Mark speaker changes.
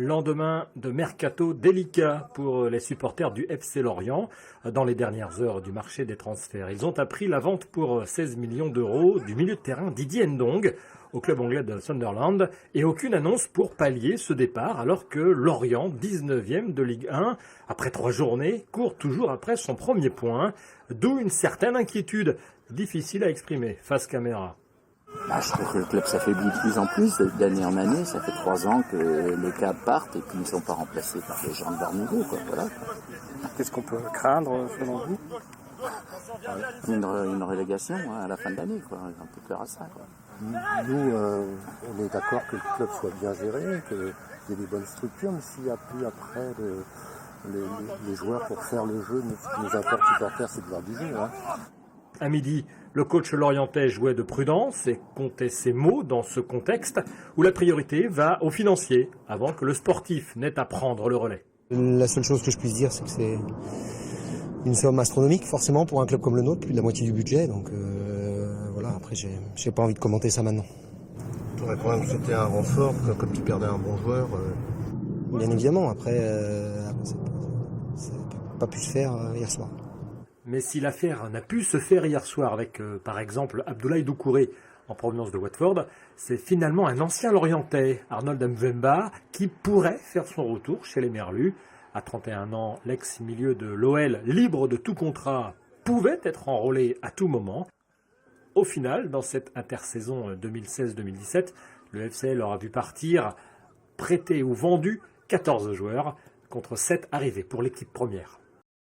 Speaker 1: Lendemain de mercato délicat pour les supporters du FC Lorient. Dans les dernières heures du marché des transferts, ils ont appris la vente pour 16 millions d'euros du milieu de terrain Didier Ndong au club anglais de Sunderland et aucune annonce pour pallier ce départ alors que Lorient, 19e de Ligue 1, après 3 journées, court toujours après son premier point, d'où une certaine inquiétude difficile à exprimer face caméra.
Speaker 2: Je trouve que le club s'affaiblit de plus en plus d'année en année. Ça fait 3 ans que les cadres partent et qu'ils ne sont pas remplacés par des gens de leur niveau. Voilà.
Speaker 3: Qu'est-ce qu'on peut craindre selon vous?
Speaker 2: Une relégation à la fin de l'année. On peut faire à ça.
Speaker 4: Nous, on est d'accord que le club soit bien géré, qu'il y ait des bonnes structures, mais s'il n'y a plus après les joueurs pour faire le jeu, ce qui nous importe supporters, c'est de voir du jeu.
Speaker 1: À midi, le coach lorientais jouait de prudence et comptait ses mots dans ce contexte où la priorité va aux financiers avant que le sportif n'ait à prendre le relais.
Speaker 5: La seule chose que je puisse dire, c'est que c'est une somme astronomique forcément pour un club comme le nôtre, plus de la moitié du budget. Donc voilà, après j'ai pas envie de commenter ça maintenant.
Speaker 4: On aurait quand même c'était un renfort, comme tu perdais un bon joueur.
Speaker 5: Bien évidemment, après ça n'a pas pu se faire hier soir.
Speaker 1: Mais si l'affaire n'a pu se faire hier soir avec, par exemple, Abdoulaye Doucouré en provenance de Watford, c'est finalement un ancien Lorientais, Arnold Mvemba, qui pourrait faire son retour chez les Merlus. À 31 ans, l'ex-milieu de l'OL, libre de tout contrat, pouvait être enrôlé à tout moment. Au final, dans cette intersaison 2016-2017, le FC leur a vu partir, prêté ou vendu 14 joueurs contre 7 arrivés pour l'équipe première.